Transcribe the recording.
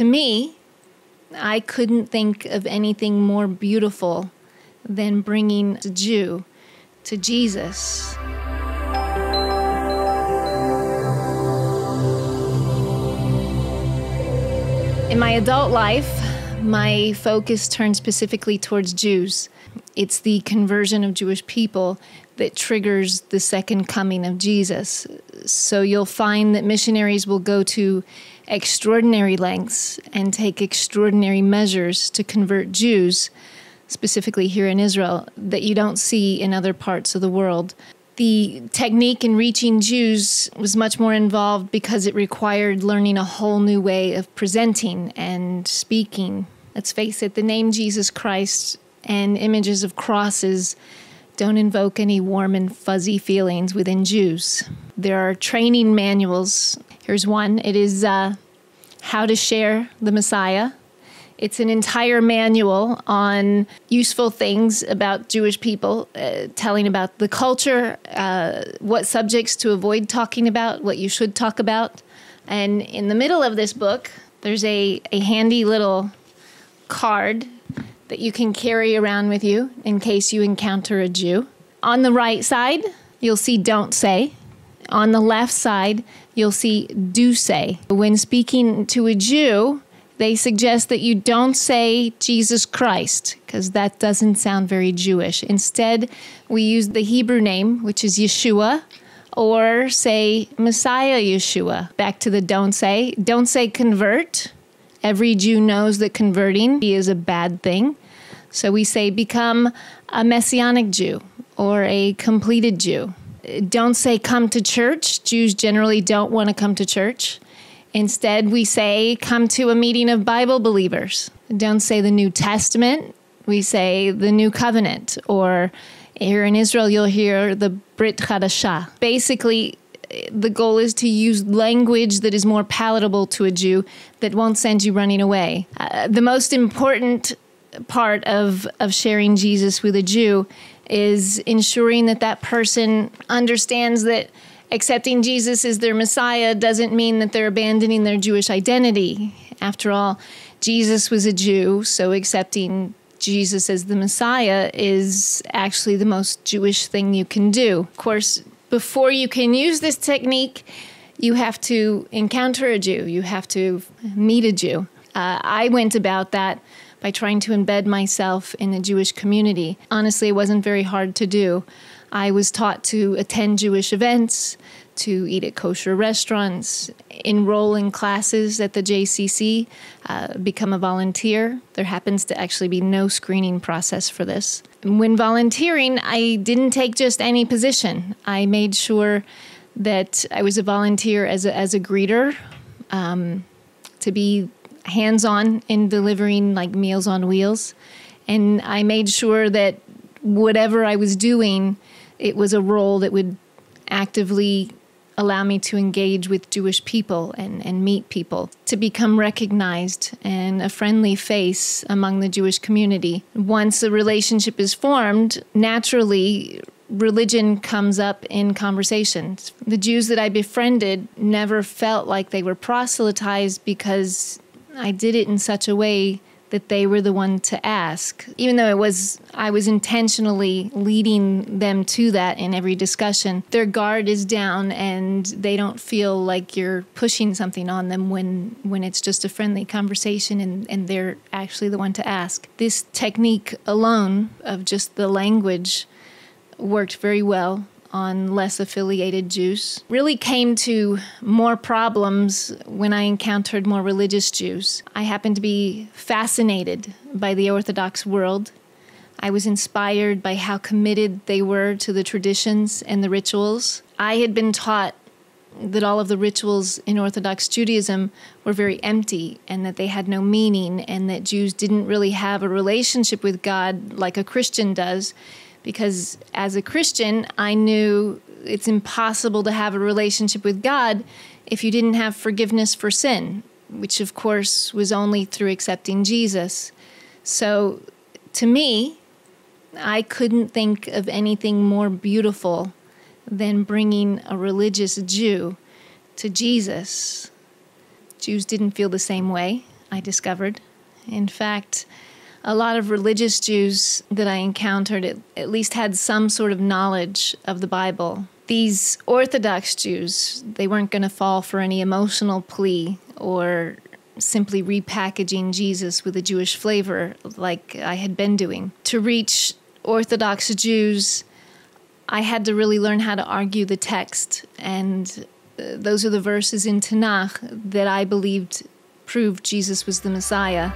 To me, I couldn't think of anything more beautiful than bringing a Jew to Jesus. In my adult life, my focus turned specifically towards Jews. It's the conversion of Jewish people that triggers the second coming of Jesus. So you'll find that missionaries will go to extraordinary lengths and take extraordinary measures to convert Jews, specifically here in Israel, that you don't see in other parts of the world. The technique in reaching Jews was much more involved because it required learning a whole new way of presenting and speaking. Let's face it, the name Jesus Christ and images of crosses don't invoke any warm and fuzzy feelings within Jews. There are training manuals. Here's one. It is How to Share the Messiah. It's an entire manual on useful things about Jewish people, telling about the culture, what subjects to avoid talking about, what you should talk about. And in the middle of this book, there's a handy little card that you can carry around with you in case you encounter a Jew. On the right side, you'll see don't say. On the left side, you'll see do say. When speaking to a Jew, they suggest that you don't say Jesus Christ, because that doesn't sound very Jewish. Instead, we use the Hebrew name, which is Yeshua, or say Messiah Yeshua. Back to the don't say. Don't say convert. Every Jew knows that converting is a bad thing. So we say become a Messianic Jew or a completed Jew. Don't say come to church. Jews generally don't want to come to church. Instead, we say come to a meeting of Bible believers. Don't say the New Testament. We say the New Covenant. Or here in Israel, you'll hear the Brit Chadashah. Basically, the goal is to use language that is more palatable to a Jew that won't send you running away. The most important part of sharing Jesus with a Jew is ensuring that that person understands that accepting Jesus as their Messiah doesn't mean that they're abandoning their Jewish identity. After all, Jesus was a Jew, so accepting Jesus as the Messiah is actually the most Jewish thing you can do. Of course, before you can use this technique, you have to encounter a Jew. You have to meet a Jew. I went about that by trying to embed myself in the Jewish community. Honestly, it wasn't very hard to do. I was taught to attend Jewish events, to eat at kosher restaurants, enroll in classes at the JCC, become a volunteer. There happens to actually be no screening process for this. When volunteering, I didn't take just any position. I made sure that I was a volunteer as a greeter, to be hands-on in delivering like Meals on Wheels. And I made sure that whatever I was doing, it was a role that would actively allow me to engage with Jewish people and meet people, to become recognized and a friendly face among the Jewish community. Once a relationship is formed, naturally, religion comes up in conversations. The Jews that I befriended never felt like they were proselytized because I did it in such a way that they were the one to ask. Even though I was intentionally leading them to that in every discussion, their guard is down and they don't feel like you're pushing something on them when it's just a friendly conversation and they're actually the one to ask. This technique alone of just the language worked very well on less affiliated Jews. Really came to more problems when I encountered more religious Jews. I happened to be fascinated by the Orthodox world. I was inspired by how committed they were to the traditions and the rituals. I had been taught that all of the rituals in Orthodox Judaism were very empty and that they had no meaning and that Jews didn't really have a relationship with God like a Christian does. Because as a Christian, I knew it's impossible to have a relationship with God if you didn't have forgiveness for sin, which of course was only through accepting Jesus. So to me, I couldn't think of anything more beautiful than bringing a religious Jew to Jesus. Jews didn't feel the same way. I discovered. In fact, a lot of religious Jews that I encountered at least had some sort of knowledge of the Bible. These Orthodox Jews, they weren't going to fall for any emotional plea or simply repackaging Jesus with a Jewish flavor like I had been doing. To reach Orthodox Jews, I had to really learn how to argue the text, and those are the verses in Tanakh that I believed proved Jesus was the Messiah.